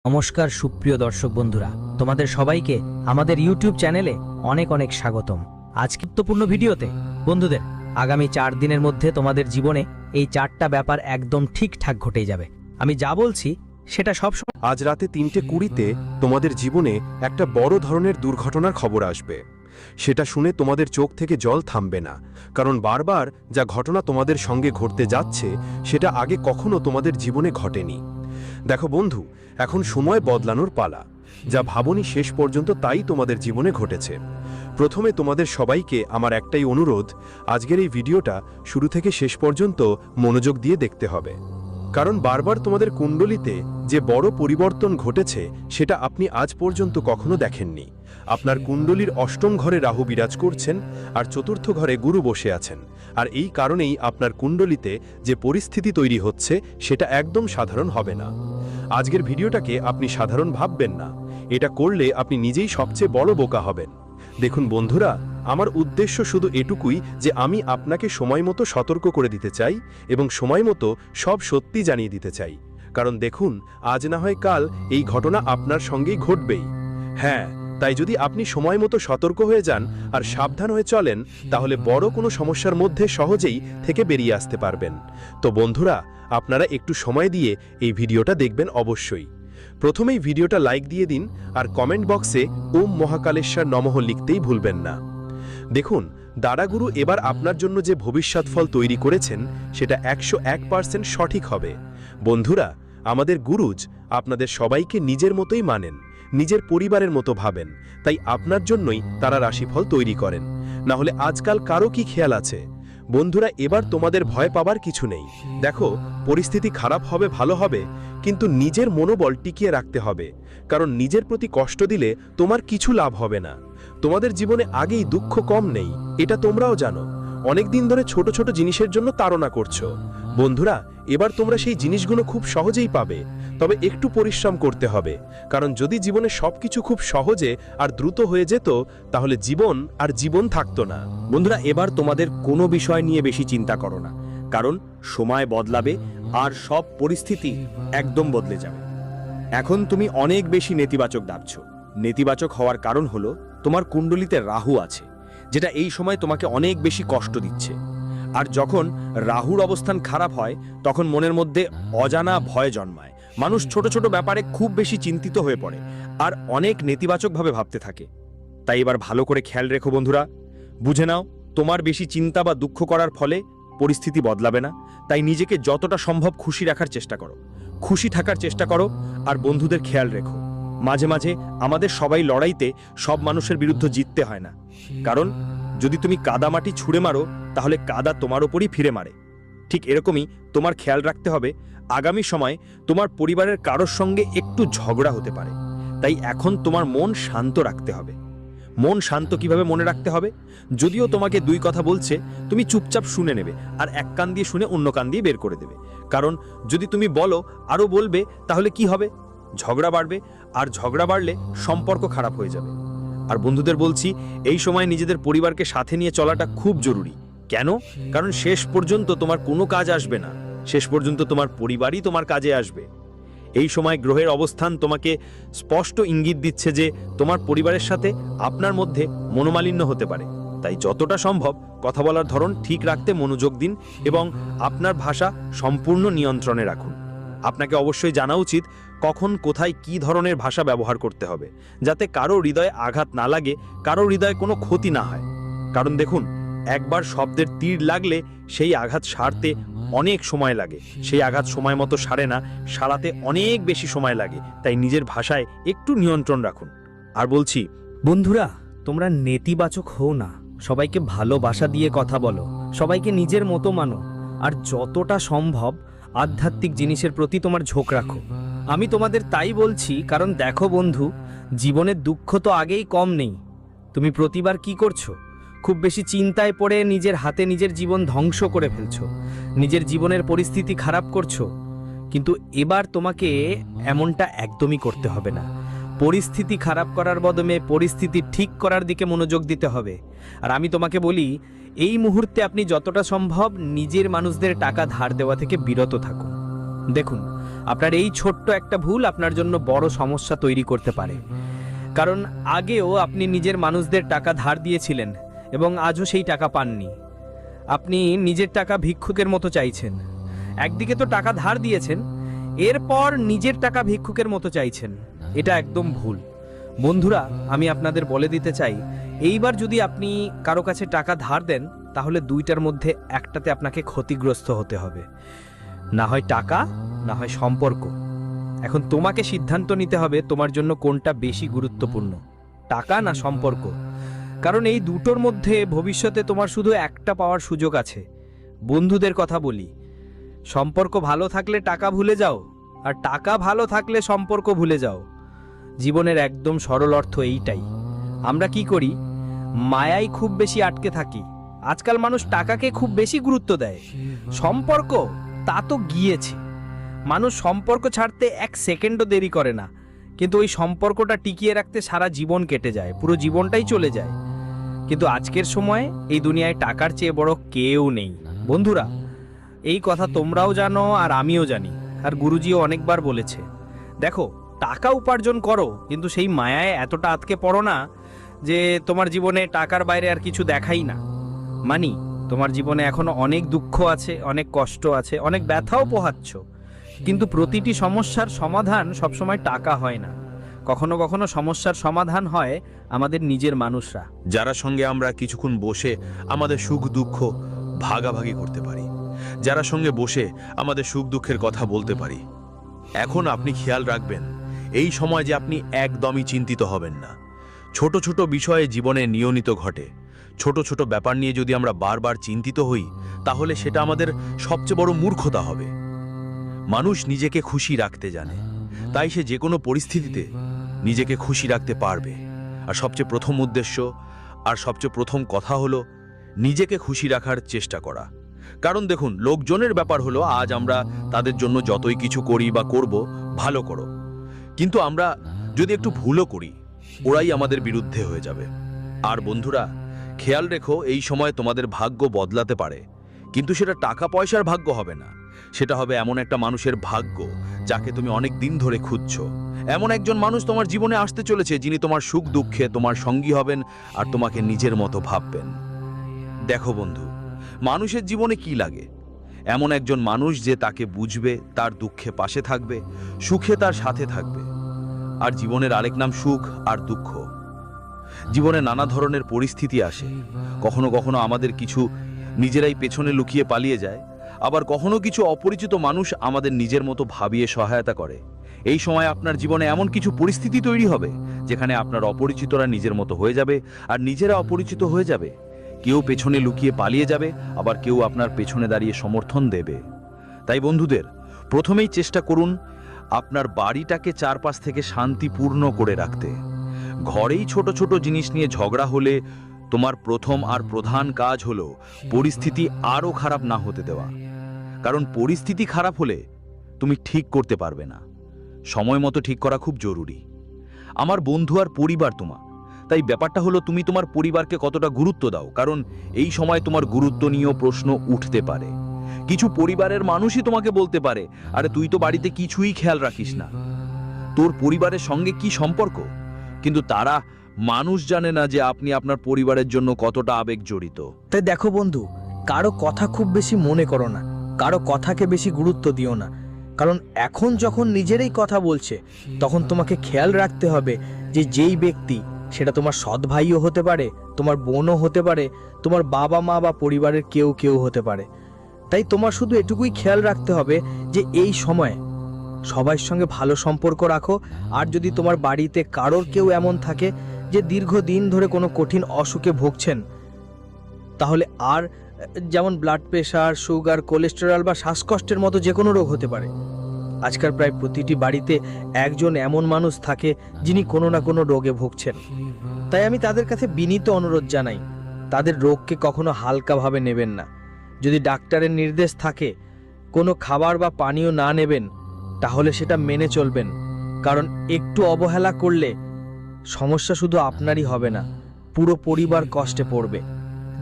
নমস্কার সুপ্রিয় দর্শক বন্ধুরা, তোমাদের সবাইকে আমাদের ইউটিউব চ্যানেলে অনেক অনেক স্বাগতম। আজকের গুরুত্বপূর্ণ ভিডিওতে বন্ধুদের আগামী 4 দিনের মধ্যে তোমাদের জীবনে এই 4টা ব্যাপার একদম ঠিকঠাক ঘটে যাবে। আমি যা বলছি সেটা সবসময়। আজ রাতে 3:20-তে তোমাদের জীবনে একটা বড় ধরনের দুর্ঘটনার খবর আসবে। সেটা শুনে তোমাদের চোখ থেকে জল থামবে না, কারণ বারবার যা ঘটনা তোমাদের সঙ্গে ঘটতে যাচ্ছে সেটা আগে কখনো তোমাদের জীবনে ঘটেনি। দেখো বন্ধু, এখন সময় বদলানোর পালা। যা ভাবনি শেষ পর্যন্ত তাই তোমাদের জীবনে ঘটেছে। প্রথমে তোমাদের সবাইকে আমার একটাই অনুরোধ, আজকের এই ভিডিওটা শুরু থেকে শেষ পর্যন্ত মনোযোগ দিয়ে দেখতে হবে, কারণ বারবার তোমাদের কুণ্ডলিতে যে বড় পরিবর্তন ঘটেছে সেটা আপনি আজ পর্যন্ত কখনো দেখেননি। আপনার কুণ্ডলীর অষ্টম ঘরে রাহু বিরাজ করছেন আর চতুর্থ ঘরে গুরু বসে আছেন, আর এই কারণেই আপনার কুণ্ডলিতে যে পরিস্থিতি তৈরি হচ্ছে সেটা একদম সাধারণ হবে না। আজকের ভিডিওটাকে আপনি সাধারণ ভাববেন না, এটা করলে আপনি নিজেই সবচেয়ে বড় বোকা হবেন। দেখুন বন্ধুরা, আমার উদ্দেশ্য শুধু এটুকুই যে আমি আপনাকে সময় মতো সতর্ক করে দিতে চাই এবং সময় মতো সব সত্যি জানিয়ে দিতে চাই, কারণ দেখুন, আজ না হয় কাল এই ঘটনা আপনার সঙ্গেই ঘটবেই। হ্যাঁ, তাই যদি আপনি সময় মতো সতর্ক হয়ে যান আর সাবধান হয়ে চলেন, তাহলে বড় কোনো সমস্যার মধ্যে সহজেই থেকে বেরিয়ে আসতে পারবেন। তো বন্ধুরা, আপনারা একটু সময় দিয়ে এই ভিডিওটা দেখবেন অবশ্যই। প্রথমেই ভিডিওটা লাইক দিয়ে দিন আর কমেন্ট বক্সে ওম মহাকালেশ্বর নমঃ লিখতেই ভুলবেন না। দেখুন, দাদাগুরু এবার আপনার জন্য যে ভবিষ্যৎ ফল তৈরি করেছেন সেটা 101% সঠিক হবে। বন্ধুরা, আমাদের গুরুজ আপনাদের সবাইকে নিজের মতোই মানেন, নিজের পরিবারের মতো ভাবেন, তাই আপনার জন্যই তারা রাশিফল তৈরি করেন। না হলে আজকাল কারো কি খেয়াল আছে? বন্ধুরা, এবার তোমাদের ভয় পাবার কিছু নেই। দেখো, পরিস্থিতি খারাপ হবে, ভালো হবে, কিন্তু নিজের মনোবল টিকিয়ে রাখতে হবে, কারণ নিজের প্রতি কষ্ট দিলে তোমার কিছু লাভ হবে না। তোমাদের জীবনে আগেই দুঃখ কম নেই, এটা তোমরাও জানো। অনেক দিন ধরে ছোট ছোট জিনিসের জন্য তাড়না করছো। বন্ধুরা, এবার তোমরা সেই জিনিসগুলো খুব সহজেই পাবে, তবে একটু পরিশ্রম করতে হবে, কারণ যদি জীবনে সবকিছু খুব সহজে আর দ্রুত হয়ে যেত তাহলে জীবন আর জীবন থাকতো না। বন্ধুরা, এবার তোমাদের কোনো বিষয় নিয়ে বেশি চিন্তা করো না, কারণ সময় বদলাবে আর সব পরিস্থিতি একদম বদলে যাবে। এখন তুমি অনেক বেশি নেতিবাচক ভাবছো। নেতিবাচক হওয়ার কারণ হলো তোমার কুণ্ডলিতে রাহু আছে, যেটা এই সময় তোমাকে অনেক বেশি কষ্ট দিচ্ছে। আর যখন রাহুর অবস্থান খারাপ হয় তখন মনের মধ্যে অজানা ভয় জন্মায়। মানুষ ছোট ছোট ব্যাপারে খুব বেশি চিন্তিত হয়ে পড়ে আর অনেক নেতিবাচকভাবে ভাবতে থাকে। তাই এবার ভালো করে খেয়াল রেখো বন্ধুরা, বুঝে নাও, তোমার বেশি চিন্তা বা দুঃখ করার ফলে পরিস্থিতি বদলাবে না। তাই নিজেকে যতটা সম্ভব খুশি রাখার চেষ্টা করো, খুশি থাকার চেষ্টা করো, আর বন্ধুদের খেয়াল রেখো। মাঝে মাঝে আমাদের সবাই লড়াইতে সব মানুষের বিরুদ্ধে জিততে হয় না, কারণ যদি তুমি কাদামাটি ছুঁড়ে মারো তাহলে কাদা তোমার ওপরই ফিরে মারে। ঠিক এরকমই তোমার খেয়াল রাখতে হবে, আগামী সময় তোমার পরিবারের কারোর সঙ্গে একটু ঝগড়া হতে পারে। তাই এখন তোমার মন শান্ত রাখতে হবে। মন শান্ত কিভাবে মনে রাখতে হবে? যদিও তোমাকে 2 কথা বলছে, তুমি চুপচাপ শুনে নেবে আর এক কান দিয়ে শুনে অন্য কান দিয়ে বের করে দেবে, কারণ যদি তুমি বলো আরও বলবে তাহলে কি হবে? ঝগড়া বাড়বে, আর ঝগড়া বাড়লে সম্পর্ক খারাপ হয়ে যাবে। আর বন্ধুদের বলছি, এই সময় নিজেদের পরিবারকে সাথে নিয়ে চলাটা খুব জরুরি। কেন? কারণ শেষ পর্যন্ত তোমার কোনো কাজ আসবে না, শেষ পর্যন্ত তোমার পরিবারই তোমার কাজে আসবে। এই সময় গ্রহের অবস্থান তোমাকে স্পষ্ট ইঙ্গিত দিচ্ছে যে তোমার পরিবারের সাথে আপনার মধ্যে মনোমালিন্য হতে পারে। তাই যতটা সম্ভব কথা বলার ধরন ঠিক রাখতে মনোযোগ দিন এবং আপনার ভাষা সম্পূর্ণ নিয়ন্ত্রণে রাখুন। আপনাকে অবশ্যই জানা উচিত কখন কোথায় কি ধরনের ভাষা ব্যবহার করতে হবে, যাতে কারো হৃদয়ে আঘাত না লাগে, কারো হৃদয়ে কোনো ক্ষতি না হয়। কারণ দেখুন, একবার শব্দের তীর লাগলে সেই আঘাত সারতে অনেক সময় লাগে, সেই আঘাত সময় মতো সারে না, সারাতে অনেক বেশি সময় লাগে। তাই নিজের ভাষায় একটু নিয়ন্ত্রণ রাখুন। আর বলছি বন্ধুরা, তোমরা নেতিবাচক হও না, সবাইকে ভালোবাসা দিয়ে কথা বলো, সবাইকে নিজের মতো মানো, আর যতটা সম্ভব আধ্যাত্মিক জিনিসের প্রতি তোমার ঝোঁক রাখো। আমি তোমাদের তাই বলছি, কারণ দেখো বন্ধু, জীবনের দুঃখ তো আগেই কম নেই। তুমি প্রতিবার কি করছো? খুব বেশি চিন্তায় পড়ে নিজের হাতে নিজের জীবন ধ্বংস করে ফেলছো, নিজের জীবনের পরিস্থিতি খারাপ করছো। কিন্তু এবার তোমাকে এমনটা একদমই করতে হবে না। পরিস্থিতি খারাপ করার বদলে পরিস্থিতি ঠিক করার দিকে মনোযোগ দিতে হবে। আর আমি তোমাকে বলি, এই মুহূর্তে আপনি যতটা সম্ভব নিজের মানুষদের টাকা ধার দেওয়া থেকে বিরত থাকুন। দেখুন, আপনার এই ছোট্ট একটা ভুল আপনার জন্য বড় সমস্যা তৈরি করতে পারে। কারণ আগেও আপনি নিজের মানুষদের টাকা ধার দিয়েছিলেন এবং আজও সেই টাকা পাননি। আপনি নিজের টাকা ভিক্ষুকের মতো চাইছেন। একদিকে তো টাকা ধার দিয়েছেন, এরপর নিজের টাকা ভিক্ষুকের মতো চাইছেন। এটা একদম ভুল। বন্ধুরা, আমি আপনাদের বলে দিতে চাই, এইবার যদি আপনি কারো কাছে টাকা ধার দেন, তাহলে দুইটার মধ্যে একটাতে আপনাকে ক্ষতিগ্রস্ত হতে হবে। না হয় টাকা, না হয় সম্পর্ক। এখন তোমাকে সিদ্ধান্ত নিতে হবে তোমার জন্য কোনটা বেশি গুরুত্বপূর্ণ, টাকা না সম্পর্ক। কারণ এই দুটোর মধ্যে ভবিষ্যতে তোমার শুধু একটা পাওয়ার সুযোগ আছে। বন্ধুদের কথা বলি, সম্পর্ক ভালো থাকলে টাকা ভুলে যাও, আর টাকা ভালো থাকলে সম্পর্ক ভুলে যাও। জীবনের একদম সরল অর্থ এইটাই। আমরা কি করি? মায়ায় খুব বেশি আটকে থাকি। আজকাল মানুষ টাকাকে খুব বেশি গুরুত্ব দেয়। সম্পর্ক তা তো গিয়েছে। মানুষ সম্পর্ক ছাড়তে এক সেকেন্ডও দেরি করে না, কিন্তু ওই সম্পর্কটা টিকিয়ে রাখতে সারা জীবন কেটে যায়, পুরো জীবনটাই চলে যায়। কিন্তু আজকের সময়ে এই দুনিয়ায় টাকার চেয়ে বড় কেউ নেই। বন্ধুরা, এই কথা তোমরাও জানো আর আমিও জানি, আর গুরুজিও অনেকবার বলেছে। দেখো, টাকা উপার্জন করো, কিন্তু সেই মায়ায় এতটা আটকে পড়ো না যে তোমার জীবনে টাকার বাইরে আর কিছু দেখাই না। মানি, তোমার জীবনে এখনো অনেক দুঃখ আছে, অনেক কষ্ট আছে, অনেক ব্যথাও পোহাচ্ছ, কিন্তু প্রতিটি সমস্যার সমাধান সবসময় টাকা হয় না। কখনো কখনো সমস্যার সমাধান হয় আমাদের নিজের মানুষরা। যারা সঙ্গে আমরা কিছুক্ষণ বসে আমাদের সুখ দুঃখ ভাগাভাগি করতে পারি, যারা সঙ্গে বসে আমাদের সুখ দুঃখের কথা বলতে পারি। এখন আপনি খেয়াল রাখবেন, এই সময় যে আপনি একদমই চিন্তিত হবেন না। ছোট ছোট বিষয়ে জীবনে নিয়মিত ঘটে। ছোট ছোট ব্যাপার নিয়ে যদি আমরা বারবার চিন্তিত হই, তাহলে সেটা আমাদের সবচেয়ে বড় মূর্খতা হবে। মানুষ নিজেকে খুশি রাখতে জানে, তাই সে যে কোনো পরিস্থিতিতে নিজেকে খুশি রাখতে পারবে। আর সবচেয়ে প্রথম উদ্দেশ্য আর সবচেয়ে প্রথম কথা হলো নিজেকে খুশি রাখার চেষ্টা করা। কারণ দেখুন, লোকজনের ব্যাপার হলো আজ আমরা তাদের জন্য যতই কিছু করি বা করব, ভালো করো, কিন্তু আমরা যদি একটু ভুলও করি, ওরাই আমাদের বিরুদ্ধে হয়ে যাবে। আর বন্ধুরা, খেয়াল রেখো, এই সময় তোমাদের ভাগ্য বদলাতে পারে, কিন্তু সেটা টাকা পয়সার ভাগ্য হবে না। সেটা হবে এমন একটা মানুষের ভাগ্য যাকে তুমি অনেক দিন ধরে খুঁজছো। এমন একজন মানুষ তোমার জীবনে আসতে চলেছে, যিনি তোমার সুখ দুঃখে তোমার সঙ্গী হবেন আর তোমাকে নিজের মতো ভাববেন। দেখো বন্ধু, মানুষের জীবনে কি লাগে? এমন একজন মানুষ যে তাকে বুঝবে, তার দুঃখে পাশে থাকবে, সুখে তার সাথে থাকবে। আর জীবনের আরেক নাম সুখ আর দুঃখ। জীবনে নানা ধরনের পরিস্থিতি আসে। কখনো কখনো আমাদের কিছু নিজেরাই পেছনে লুকিয়ে পালিয়ে যায়, আবার কখনো কিছু অপরিচিত মানুষ আমাদের নিজের মতো ভাবিয়ে সহায়তা করে। এই সময় আপনার জীবনে এমন কিছু পরিস্থিতি তৈরি হবে যেখানে আপনার অপরিচিতরা নিজের মতো হয়ে যাবে আর নিজেরা অপরিচিত হয়ে যাবে। কেউ পেছনে লুকিয়ে পালিয়ে যাবে, আবার কেউ আপনার পেছনে দাঁড়িয়ে সমর্থন দেবে। তাই বন্ধুদের, প্রথমেই চেষ্টা করুন আপনার বাড়িটাকে চারপাশ থেকে শান্তিপূর্ণ করে রাখতে। ঘরেই ছোট ছোট জিনিস নিয়ে ঝগড়া হলে তোমার প্রথম আর প্রধান কাজ হলো পরিস্থিতি আরও খারাপ না হতে দেওয়া। কারণ পরিস্থিতি খারাপ হলে তুমি ঠিক করতে পারবে না। সময় মতো ঠিক করা খুব জরুরি। আমার বন্ধু আর পরিবার তোমার, তাই ব্যাপারটা হলো তুমি তোমার পরিবারকে কতটা গুরুত্ব দাও। কারণ এই সময় তোমার গুরুত্ব নিয়েও প্রশ্ন উঠতে পারে। কিছু পরিবারের মানুষই তোমাকে বলতে পারে, আরে তুই তো বাড়িতে কিছুই খেয়াল রাখিস না, তোর পরিবারের সঙ্গে কি সম্পর্ক? কিন্তু তারা মানুষ জানে না যে আপনি আপনার পরিবারের জন্য কতটা আবেগ জড়িত। তাই দেখো বন্ধু, কারো কথা খুব বেশি মনে করো না, কারো কথাকে বেশি গুরুত্ব দিও না। কারণ এখন যখন নিজেরই কথা বলছে, তখন তোমাকে খেয়াল রাখতে হবে যে যেই ব্যক্তি, সেটা তোমার সৎ ভাইও হতে পারে, তোমার বোনও হতে পারে, তোমার বাবা মা বা পরিবারের কেউ কেউ হতে পারে। তাই তোমার শুধু এটুকুই খেয়াল রাখতে হবে যে এই সময়ে সবার সঙ্গে ভালো সম্পর্ক রাখো। আর যদি তোমার বাড়িতে কারোর কেউ এমন থাকে যে দীর্ঘদিন ধরে কোনো কঠিন অসুখে ভুগছেন, তাহলে আর যেমন ব্লাড প্রেশার, সুগার, কোলেস্টেরল বা শ্বাসকষ্টের মতো যে কোনো রোগ হতে পারে। আজকাল প্রায় প্রতিটি বাড়িতে একজন এমন মানুষ থাকে যিনি কোনো না কোনো রোগে ভুগছেন। তাই আমি তাদের কাছে বিনীত অনুরোধ জানাই, তাদের রোগকে কখনো হালকাভাবে নেবেন না। যদি ডাক্তারের নির্দেশ থাকে কোনো খাবার বা পানীয় না নেবেন, তাহলে সেটা মেনে চলবেন। কারণ একটু অবহেলা করলে সমস্যা শুধু আপনারই হবে না, পুরো পরিবার কষ্টে পড়বে।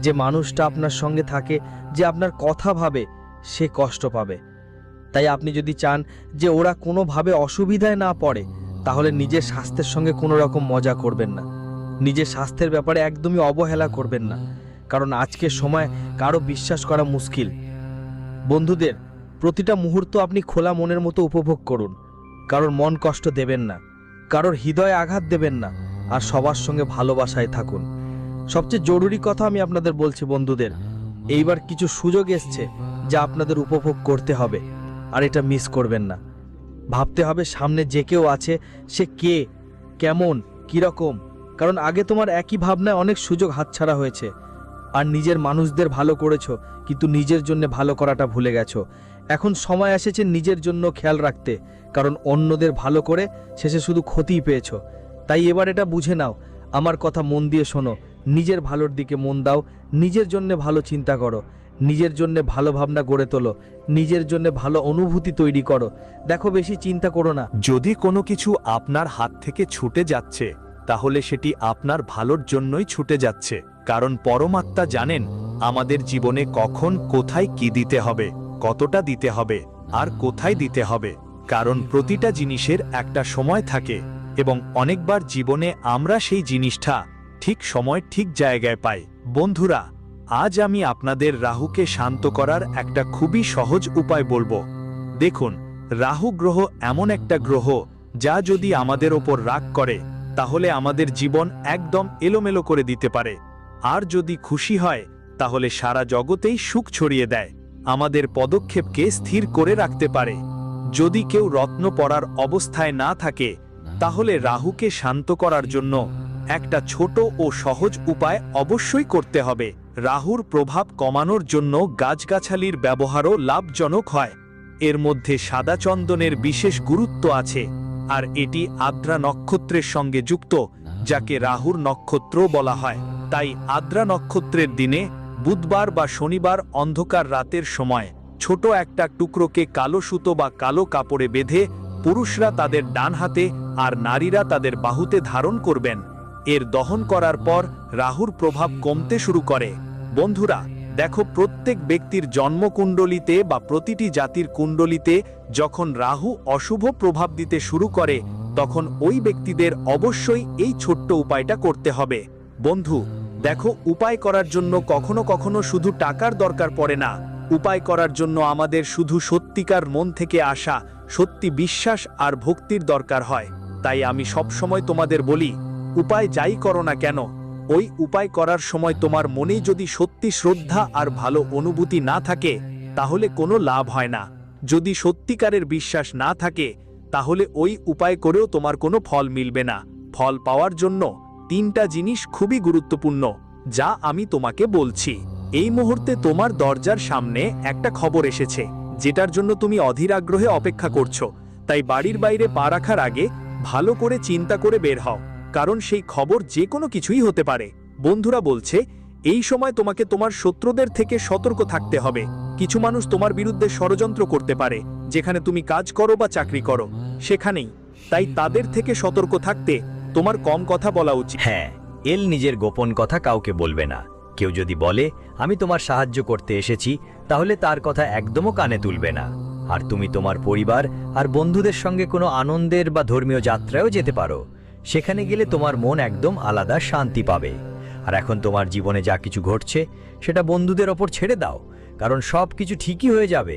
যে মানুষটা আপনার সঙ্গে থাকে, যে আপনার কথা ভাবে, সে কষ্ট পাবে। তাই আপনি যদি চান যে ওরা কোনোভাবে অসুবিধায় না পড়ে, তাহলে নিজের স্বাস্থ্যের সঙ্গে কোনো রকম মজা করবেন না। নিজের স্বাস্থ্যের ব্যাপারে একদমই অবহেলা করবেন না, কারণ আজকের সময় কারো বিশ্বাস করা মুশকিল। বন্ধুদের, প্রতিটা মুহূর্ত আপনি খোলা মনের মতো উপভোগ করুন। কারোর মন কষ্ট দেবেন না, কারোর হৃদয়ে আঘাত দেবেন না, আর সবার সঙ্গে ভালোবাসায় থাকুন। সবচেয়ে জরুরি কথা আমি আপনাদের বলছি বন্ধুদের, এইবার কিছু সুযোগ এসছে যা আপনাদের উপভোগ করতে হবে, আর এটা মিস করবেন না। ভাবতে হবে সামনে যে কেউ আছে সে কে, কেমন, কিরকম, কারণ আগে তোমার একই ভাবনায় অনেক সুযোগ হাতছাড়া হয়েছে। আর নিজের মানুষদের ভালো করেছো, কিন্তু নিজের জন্য ভালো করাটা ভুলে গেছো। এখন সময় এসেছে নিজের জন্য খেয়াল রাখতে, কারণ অন্যদের ভালো করে শেষে শুধু ক্ষতিই পেয়েছো। তাই এবার এটা বুঝে নাও, আমার কথা মন দিয়ে শোনো, নিজের ভালোর দিকে মন দাও, নিজের জন্য ভালো চিন্তা করো, নিজের জন্য ভালো ভাবনা গড়ে তোলো, নিজের জন্য ভালো অনুভূতি তৈরি করো। দেখো, বেশি চিন্তা করো না। যদি কোনো কিছু আপনার হাত থেকে ছুটে যাচ্ছে, তাহলে সেটি আপনার ভালোর জন্যই ছুটে যাচ্ছে, কারণ পরমাত্মা জানেন আমাদের জীবনে কখন কোথায় কি দিতে হবে, কতটা দিতে হবে, আর কোথায় দিতে হবে। কারণ প্রতিটা জিনিসের একটা সময় থাকে, এবং অনেকবার জীবনে আমরা সেই জিনিসটা ঠিক সময় ঠিক জায়গায় পাই। বন্ধুরা, আজ আমি আপনাদের রাহুকে শান্ত করার একটা খুবই সহজ উপায় বলবো। দেখুন, রাহু গ্রহ এমন একটা গ্রহ যা যদি আমাদের ওপর রাগ করে, তাহলে আমাদের জীবন একদম এলোমেলো করে দিতে পারে, আর যদি খুশি হয় তাহলে সারা জগতেই সুখ ছড়িয়ে দেয়, আমাদের পদক্ষেপকে স্থির করে রাখতে পারে। যদি কেউ রত্ন পরার অবস্থায় না থাকে, তাহলে রাহুকে শান্ত করার জন্য একটা ছোট ও সহজ উপায় অবশ্যই করতে হবে। রাহুর প্রভাব কমানোর জন্য গাছগাছালির ব্যবহারও লাভজনক হয়। এর মধ্যে সাদা চন্দনের বিশেষ গুরুত্ব আছে, আর এটি আদ্রা নক্ষত্রের সঙ্গে যুক্ত, যাকে রাহুর নক্ষত্র বলা হয়। তাই আদ্রা নক্ষত্রের দিনে বুধবার বা শনিবার অন্ধকার রাতের সময় ছোট একটা টুকরোকে কালো সুতো বা কালো কাপড়ে বেঁধে পুরুষরা তাদের ডান হাতে আর নারীরা তাদের বাহুতে ধারণ করবেন। এর দহন করার পর রাহুর প্রভাব কমতে শুরু করে। বন্ধুরা, দেখো, প্রত্যেক ব্যক্তির জন্মকুণ্ডলিতে বা প্রতিটি জাতির কুণ্ডলিতে যখন রাহু অশুভ প্রভাব দিতে শুরু করে, তখন ওই ব্যক্তিদের অবশ্যই এই ছোট্ট উপায়টা করতে হবে। বন্ধু, দেখো, উপায় করার জন্য কখনো কখনো শুধু টাকার দরকার পড়ে না। উপায় করার জন্য আমাদের শুধু সত্যিকার মন থেকে আসা সত্যি বিশ্বাস আর ভক্তির দরকার হয়। তাই আমি সব সময় তোমাদের বলি, উপায় যাই করো না কেন, ওই উপায় করার সময় তোমার মনে যদি সত্যি শ্রদ্ধা আর ভালো অনুভূতি না থাকে, তাহলে কোনো লাভ হয় না। যদি সত্যিকারের বিশ্বাস না থাকে, তাহলে ওই উপায় করেও তোমার কোনো ফল মিলবে না। ফল পাওয়ার জন্য তিনটা জিনিস খুবই গুরুত্বপূর্ণ, যা আমি তোমাকে বলছি। এই মুহূর্তে তোমার দরজার সামনে একটা খবর এসেছে, যেটার জন্য তুমি অধীর আগ্রহে অপেক্ষা করছো। তাই বাড়ির বাইরে পা রাখার আগে ভালো করে চিন্তা করে বের হও, কারণ সেই খবর যে কোনো কিছুই হতে পারে। বন্ধুরা বলছে, এই সময় তোমাকে তোমার শত্রুদের থেকে সতর্ক থাকতে হবে। কিছু মানুষ তোমার বিরুদ্ধে ষড়যন্ত্র করতে পারে, যেখানে তুমি কাজ করো বা চাকরি করো সেখানেই। তাই তাদের থেকে সতর্ক থাকতে তোমার কম কথা বলা উচিত। হ্যাঁ, এল নিজের গোপন কথা কাউকে বলবে না। কেউ যদি বলে আমি তোমার সাহায্য করতে এসেছি, তাহলে তার কথা একদমও কানে তুলবে না। আর তুমি তোমার পরিবার আর বন্ধুদের সঙ্গে কোনো আনন্দের বা ধর্মীয় যাত্রায়ও যেতে পারো। সেখানে গেলে তোমার মন একদম আলাদা শান্তি পাবে। আর এখন তোমার জীবনে যা কিছু ঘটছে সেটা বন্ধুদের ওপর ছেড়ে দাও, কারণ সব কিছু ঠিকই হয়ে যাবে।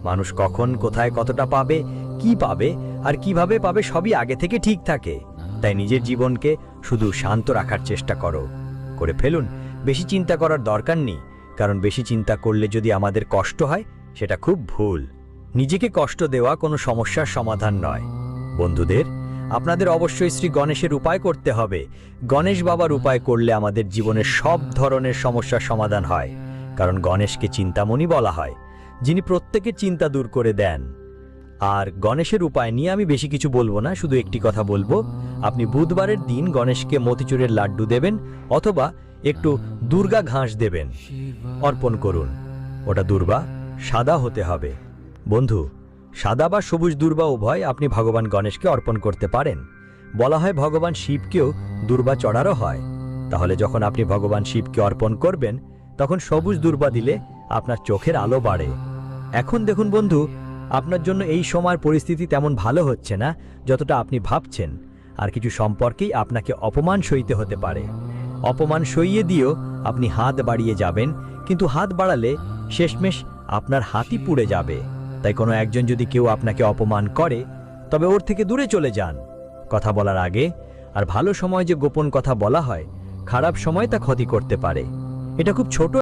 মানুষ কখন কোথায় কতটা পাবে, কি পাবে আর কিভাবে পাবে সবই আগে থেকে ঠিক থাকে। তাই নিজের জীবনকে শুধু শান্ত রাখার চেষ্টা করে ফেলুন। বেশি চিন্তা করার দরকার নেই, কারণ বেশি চিন্তা করলে যদি আমাদের কষ্ট হয়, সেটা খুব ভুল। নিজেকে কষ্ট দেওয়া কোনো সমস্যার সমাধান নয়। বন্ধুদের, আপনাদের অবশ্যই শ্রী গণেশের উপায় করতে হবে। গণেশ বাবার উপায় করলে আমাদের জীবনের সব ধরনের সমস্যার সমাধান হয়, কারণ গণেশকে চিন্তামণি বলা হয়, যিনি প্রত্যেকের চিন্তা দূর করে দেন। আর গণেশের উপায় নিয়ে আমি বেশি কিছু বলবো না, শুধু একটি কথা বলবো, আপনি বুধবারের দিন গণেশকে মতিচুরের লাড্ডু দেবেন, অথবা একটু দুর্গা ঘাস দেবেন, অর্পণ করুন। ওটা দুর্বা সাদা হতে হবে। বন্ধু, সাদা বা সবুজ দুর্বা উভয় আপনি ভগবান গণেশকে অর্পণ করতে পারেন। বলা হয় ভগবান শিবকেও দুর্বা চড়ারও হয়। তাহলে যখন আপনি ভগবান শিবকে অর্পণ করবেন, তখন সবুজ দুর্বা দিলে আপনার চোখের আলো বাড়ে। এখন দেখুন বন্ধু, আপনার জন্য এই সময়ের পরিস্থিতি তেমন ভালো হচ্ছে না যতটা আপনি ভাবছেন, আর কিছু সম্পর্কেই আপনাকে অপমান সইতে হতে পারে। অপমান সইয়ে দিয়েও আপনি হাত বাড়িয়ে যাবেন, কিন্তু হাত বাড়ালে শেষমেশ আপনার হাতই পুড়ে যাবে। তাই কোনো একজন যদি কেউ আপনাকে অপমান করে, তবে ওর থেকে দূরে চলে যান কথা বলার আগে। আর ভালো সময় যে গোপন কথা বলা হয়, খারাপ সময় তা ক্ষতি করতে পারে। এটা খুব ছোট